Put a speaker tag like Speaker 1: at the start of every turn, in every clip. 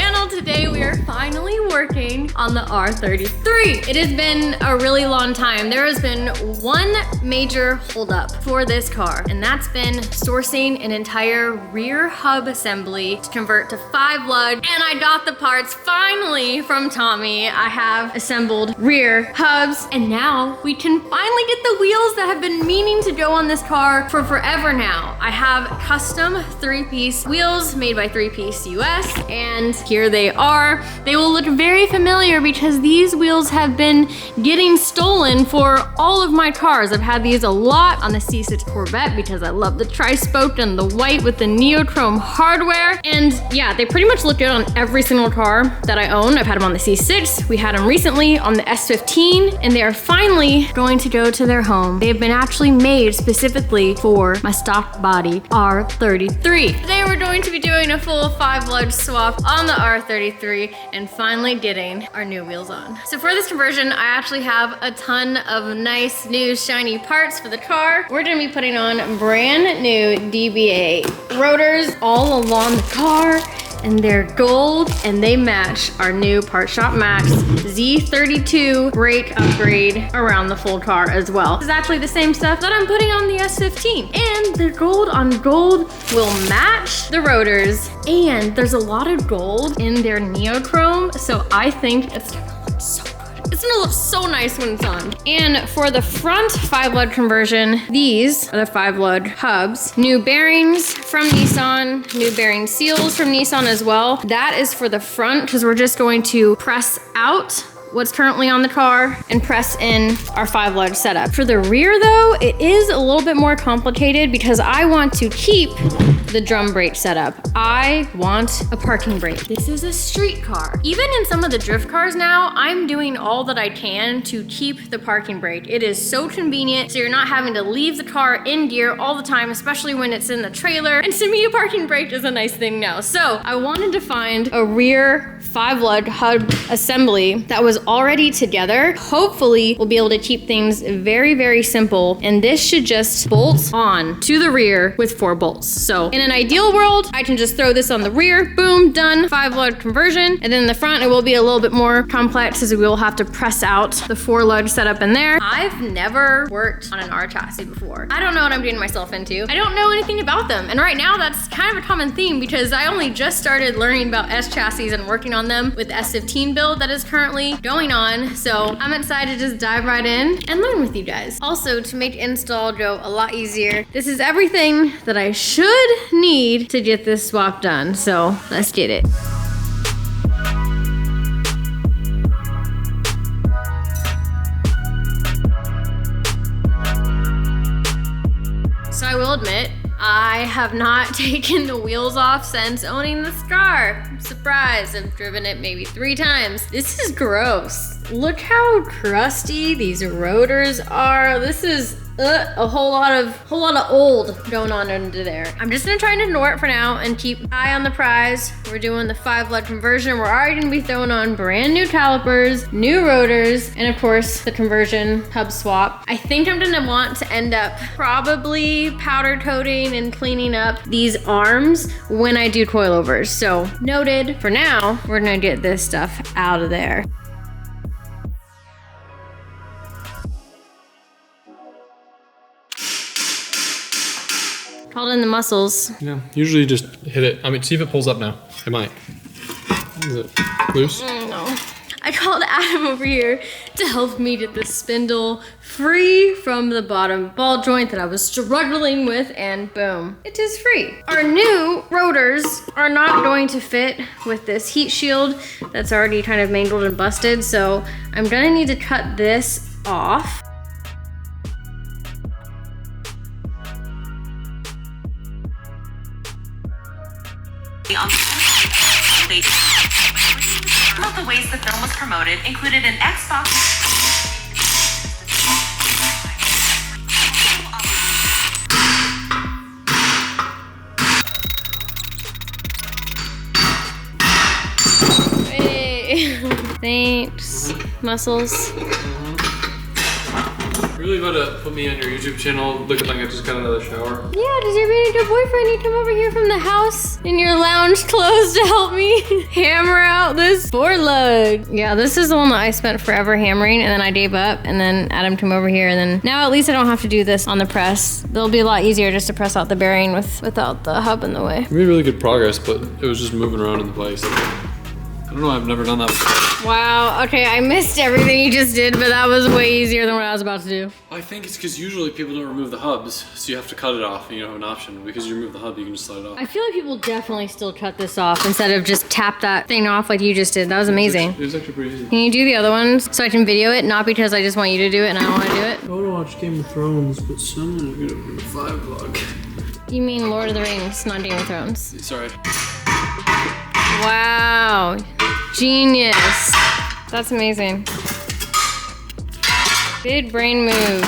Speaker 1: channel. Today we are finally working on the R33. It has been a really long time. There has been one major holdup for this car, and that's been sourcing an entire rear hub assembly to convert to 5-lug, and I got the parts finally from Tommy. I have assembled rear hubs, and now we can finally get the wheels that have been meaning to go on this car for forever now. I have custom 3-piece wheels made by 3-piece US, and here they are. They will look very familiar because these wheels have been getting stolen for all of my cars. I've had these a lot on the C6 Corvette because I love the tri-spoked and the white with the neochrome hardware. And yeah, they pretty much look good on every single car that I own. I've had them on the C6. We had them recently on the S15, and they are finally going to go to their home. They have been actually made specifically for my stock body R33. Today we're going to be doing a full 5-lug swap on the R33 and finally getting our new wheels on. So for this conversion, I actually have a ton of nice new shiny parts for the car. We're gonna be putting on brand new DBA rotors all along the car, and they're gold and they match our new Part Shop Max Z32 brake upgrade around the full car as well. This is actually the same stuff that I'm putting on the S15, and the gold on gold will match the rotors, and there's a lot of gold in their neochrome, so I think it's gonna look so good. It's gonna look so nice when it's on. And for the front 5-lug conversion, these are the 5-lug hubs. New bearings from Nissan, new bearing seals from Nissan as well. That is for the front because we're just going to press out what's currently on the car and press in our 5-lug setup. For the rear though, it is a little bit more complicated because I want to keep the drum brake setup. I want a parking brake. This is a street car. Even in some of the drift cars now, I'm doing all that I can to keep the parking brake. It is so convenient, so you're not having to leave the car in gear all the time, especially when it's in the trailer. And to me, a parking brake is a nice thing now. So I wanted to find a rear 5-lug hub assembly that was already together. Hopefully, we'll be able to keep things very, very simple. And this should just bolt on to the rear with 4 bolts. So in an ideal world, I can just throw this on the rear, boom, done, 5-lug conversion. And then in the front, it will be a little bit more complex as we will have to press out the 4-lug setup in there. I've never worked on an R chassis before. I don't know what I'm getting myself into. I don't know anything about them. And right now, that's kind of a common theme because I only just started learning about S chassis and working on them with the S15 build that is currently going on. So I'm excited to just dive right in and learn with you guys. Also, to make install go a lot easier, this is everything that I should need to get this swap done. So let's get it. So I will admit, I have not taken the wheels off since owning this car. Surprise, I've driven it maybe 3 times. This is gross. Look how crusty these rotors are. This is a whole lot of old going on under there. I'm just gonna try and ignore it for now and keep an eye on the prize. We're doing the 5-lug conversion. We're already gonna be throwing on brand new calipers, new rotors, and of course the conversion hub swap. I think I'm gonna want to end up probably powder coating and cleaning up these arms when I do coilovers. So noted. For now, we're gonna get this stuff out of there. Called in the muscles.
Speaker 2: Yeah, usually just hit it. I mean, see if it pulls up now. It might. Is it loose?
Speaker 1: No. I called Adam over here to help me get the spindle free from the bottom ball joint that I was struggling with, and boom, it is free. Our new rotors are not going to fit with this heat shield that's already kind of mangled and busted, so I'm gonna need to cut this off.
Speaker 3: Some of the ways the film was promoted included an Xbox.
Speaker 1: Hey. Thanks, muscles.
Speaker 2: really about to put me on your YouTube channel looking like I just got out of the shower?
Speaker 1: Yeah, does your really good boyfriend need to come over here from the house in your lounge clothes to help me hammer out this Five-lug? Yeah, this is the one that I spent forever hammering, and then I gave up, and then Adam came over here, and then now at least I don't have to do this on the press. It'll be a lot easier just to press out the bearing without the hub in the way.
Speaker 2: We made really good progress, but it was just moving around in the place. I don't know, I've never done that before.
Speaker 1: Wow, okay, I missed everything you just did, but that was way easier than what I was about to do.
Speaker 2: I think it's because usually people don't remove the hubs, so you have to cut it off and you don't have an option. Because you remove the hub, you can just slide it off.
Speaker 1: I feel like people definitely still cut this off instead of just tap that thing off like you just did. That was amazing.
Speaker 2: It was actually pretty easy.
Speaker 1: Can you do the other ones so I can video it? Not because I just want you to do it and I don't want to do it.
Speaker 2: I want to watch Game of Thrones, but someone is gonna do a Five-lug.
Speaker 1: You mean Lord of the Rings, not Game of Thrones.
Speaker 2: Sorry.
Speaker 1: Wow. Genius. That's amazing. Big brain move.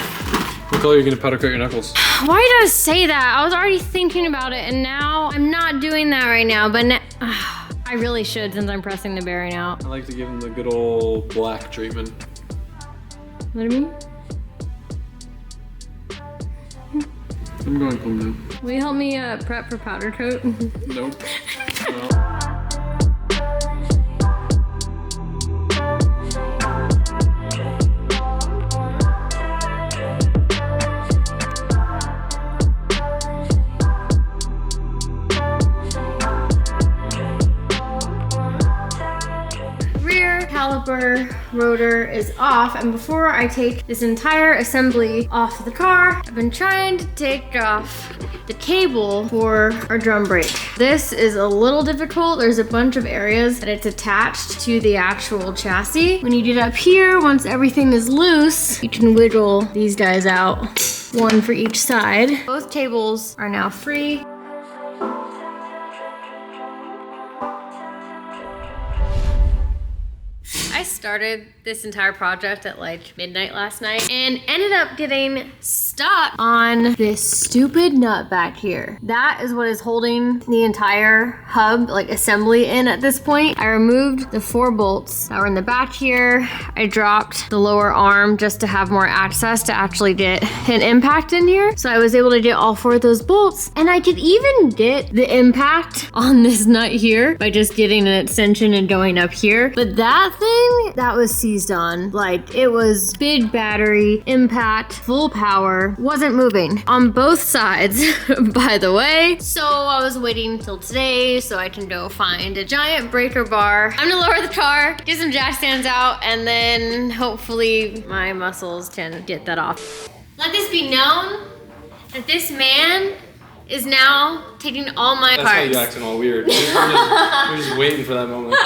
Speaker 2: What color are you gonna powder coat your knuckles?
Speaker 1: Why did I say that? I was already thinking about it and now I'm not doing that right now, but I really should since I'm pressing the bearing out.
Speaker 2: I like to give them the good old black treatment.
Speaker 1: What do you mean?
Speaker 2: I'm going home now.
Speaker 1: Will you help me prep for powder coat?
Speaker 2: Nope. No.
Speaker 1: Caliper rotor is off, and before I take this entire assembly off the car, I've been trying to take off the cable for our drum brake. This is a little difficult. There's a bunch of areas that it's attached to the actual chassis. When you get up here, once everything is loose, you can wiggle these guys out, one for each side. Both cables are now free. I started this entire project at like midnight last night and ended up getting stuck on this stupid nut back here. That is what is holding the entire hub, like assembly, in at this point. I removed the 4 bolts that were in the back here. I dropped the lower arm just to have more access to actually get an impact in here. So I was able to get all 4 of those bolts, and I could even get the impact on this nut here by just getting an extension and going up here. But that thing, that was seized on. Like, it was big battery, impact, full power, wasn't moving on both sides, by the way. So I was waiting till today so I can go find a giant breaker bar. I'm gonna lower the car, get some jack stands out, and then hopefully my muscles can get that off. Let this be known that this man is now taking all my parts.
Speaker 2: That's why you're acting all weird. We're just waiting for that moment.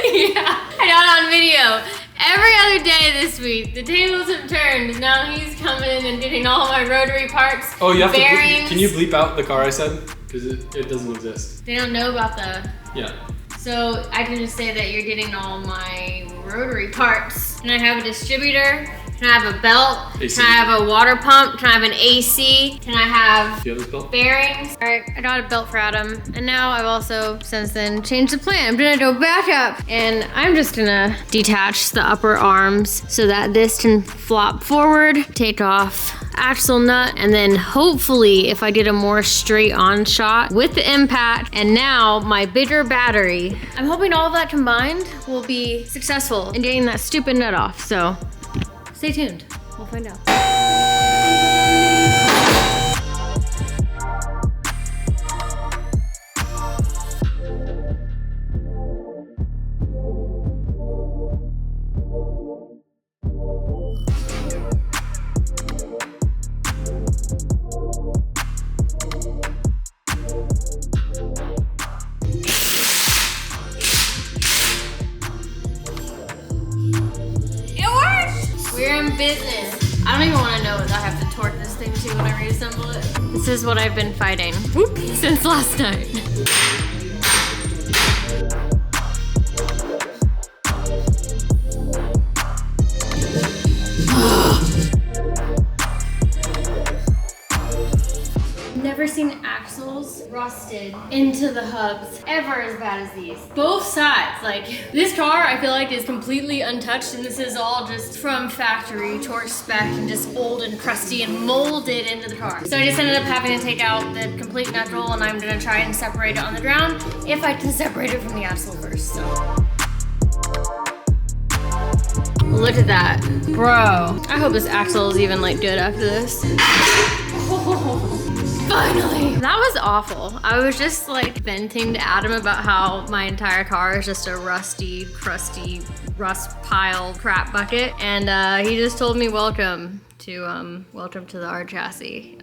Speaker 1: Yeah, I got it on video. Every other day this week, the tables have turned. Now he's coming in and getting all my rotary parts.
Speaker 2: Oh, you have
Speaker 1: bearings.
Speaker 2: to. Can you bleep out the car I said? Because it doesn't exist.
Speaker 1: They don't know about the.
Speaker 2: Yeah.
Speaker 1: So I can just say that you're getting all my rotary parts. Can I have a distributor? Can I have a belt?
Speaker 2: AC.
Speaker 1: Can I have a water pump? Can I have an AC? Can I have
Speaker 2: Do you have this belt?
Speaker 1: bearings? All right, I got a belt for Adam. And now I've also, since then, changed the plan. I'm gonna go back up and I'm just gonna detach the upper arms so that this can flop forward, take off axle nut, and then hopefully if I did a more straight on shot with the impact and now my bigger battery, I'm hoping all of that combined will be successful in getting that stupid nut off. So stay tuned, we'll find out. We're in business. I don't even want to know what I have to torque this thing to when I reassemble it. This is what I've been fighting since last night. Never seen axles rusted into the hubs ever as bad as these. Both sides, like this car I feel like is completely untouched, and this is all just from factory, torch spec, and just old and crusty and molded into the car. So I just ended up having to take out the complete nut roll, and I'm gonna try and separate it on the ground if I can separate it from the axle first. So. Look at that, bro. I hope this axle is even like good after this. Finally! That was awful. I was just like venting to Adam about how my entire car is just a rusty, crusty, rust pile crap bucket. And he just told me welcome to the R chassis.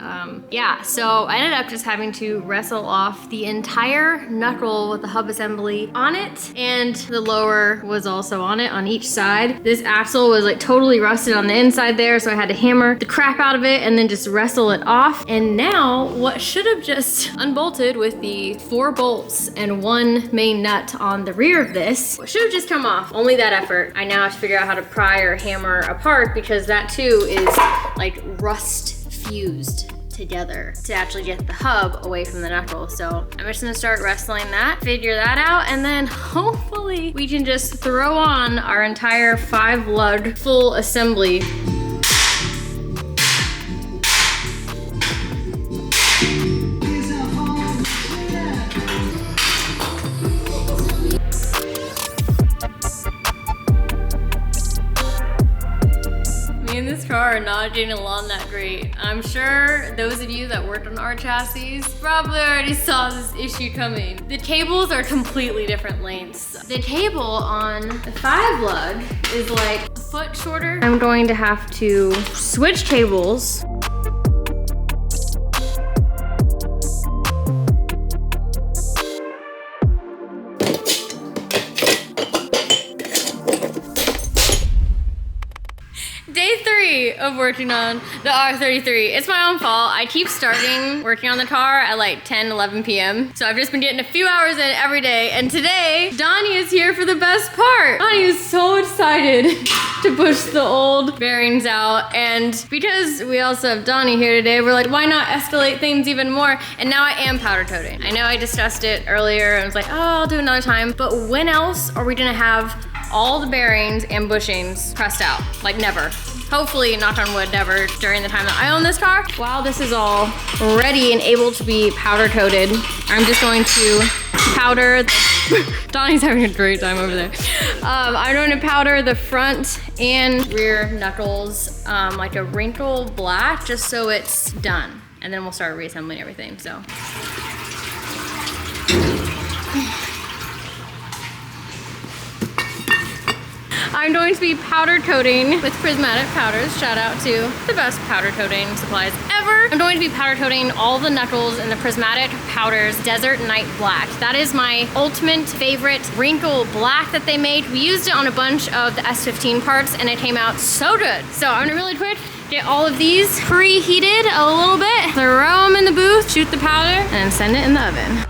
Speaker 1: Yeah, so I ended up just having to wrestle off the entire nut roll with the hub assembly on it, and the lower was also on it on each side. This axle was like totally rusted on the inside there, so I had to hammer the crap out of it and then just wrestle it off. And now what should have just unbolted with the 4 bolts and 1 main nut on the rear of this, what should have just come off. Only that effort. I now have to figure out how to pry or hammer apart, because that too is like rust fused together to actually get the hub away from the knuckle. So I'm just gonna start wrestling that, figure that out, and then hopefully we can just throw on our entire 5-lug full assembly. This car are not getting along that great. I'm sure those of you that worked on R chassis probably already saw this issue coming. The cables are completely different lengths. The cable on the 5-lug is like a foot shorter. I'm going to have to switch cables. Day 3 of working on the R33. It's my own fault. I keep starting working on the car at like 10, 11 p.m. So I've just been getting a few hours in every day. And today, Donnie is here for the best part. Donnie is so excited to push the old bearings out. And because we also have Donnie here today, we're like, why not escalate things even more? And now I am powder coating. I know I discussed it earlier and was like, oh, I'll do another time. But when else are we gonna have all the bearings and bushings pressed out? Like never. Hopefully, knock on wood, never during the time that I own this car. While this is all ready and able to be powder coated, I'm just going to powder Donnie's having a great time over there. I'm going to powder the front and rear knuckles like a wrinkle black, just so it's done. And then we'll start reassembling everything, so. I'm going to be powder coating with prismatic powders. Shout out to the best powder coating supplies ever. I'm going to be powder coating all the knuckles in the prismatic powders Desert Night Black. That is my ultimate favorite wrinkle black that they made. We used it on a bunch of the S15 parts and it came out so good. So I'm gonna really quick get all of these preheated a little bit, throw them in the booth, shoot the powder, and send it in the oven.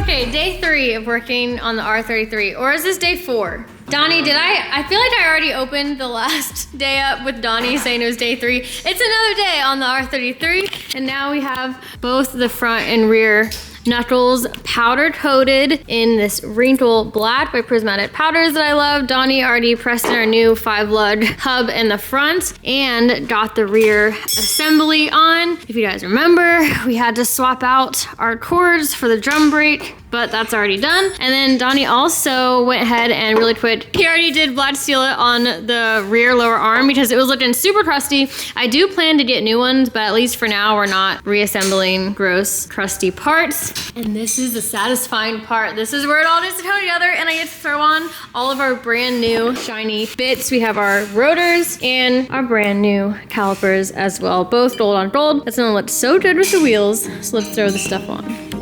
Speaker 1: Okay, day 3 of working on the R33, or is this day 4? Donnie, I feel like I already opened the last day up with Donnie saying it was day 3. It's another day on the R33, and now we have both the front and rear knuckles powder coated in this wrinkle black by Prismatic Powders that I love. Donnie already pressed in our new 5-lug hub in the front and got the rear assembly on. If you guys remember, we had to swap out our cords for the drum brake but that's already done. And then Donnie also went ahead and really quick, he already did black seal it on the rear lower arm because it was looking super crusty. I do plan to get new ones, but at least for now, we're not reassembling gross, crusty parts. And this is the satisfying part. This is where it all needs to come together, and I get to throw on all of our brand new shiny bits. We have our rotors and our brand new calipers as well, both gold on gold. That's gonna look so good with the wheels. So let's throw the stuff on.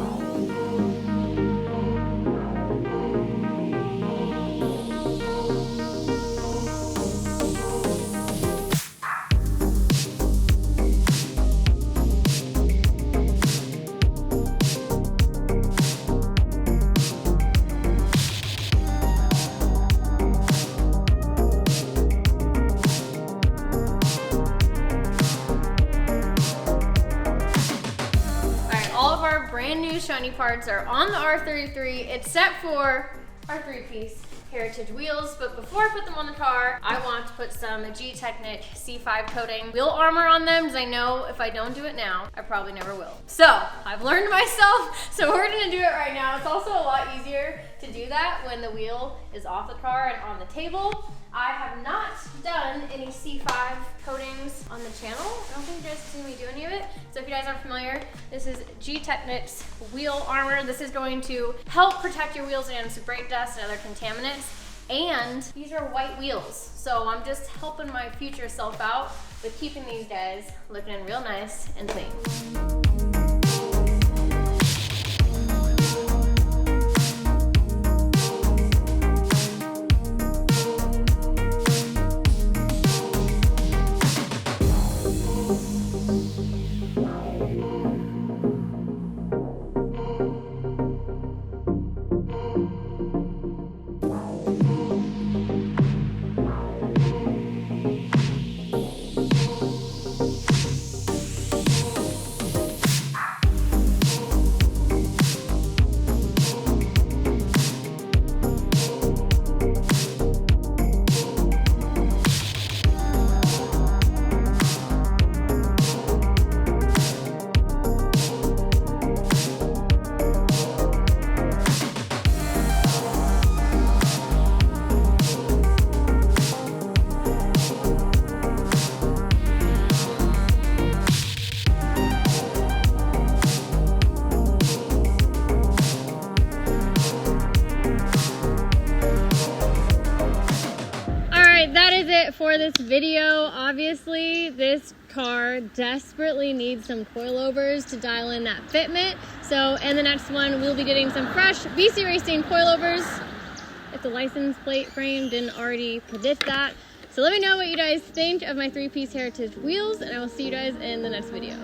Speaker 1: Brand new shiny parts are on the R33, except for our 3-piece heritage wheels. But before I put them on the car, I want to put some G-Technic C5 coating wheel armor on them, because I know if I don't do it now, I probably never will. So I've learned myself, so we're gonna do it right now. It's also a lot easier to do that when the wheel is off the car and on the table. I have not done any C5 coatings on the channel. I don't think you guys have seen me do any of it. So if you guys aren't familiar, this is G-Technic's wheel armor. This is going to help protect your wheels against brake dust and other contaminants. And these are white wheels. So I'm just helping my future self out with keeping these guys looking real nice and clean. For this video, obviously this car desperately needs some coilovers to dial in that fitment. So in the next one, we'll be getting some fresh BC Racing coilovers if the license plate frame didn't already predict that. So let me know what you guys think of my 3-piece heritage wheels, and I will see you guys in the next video.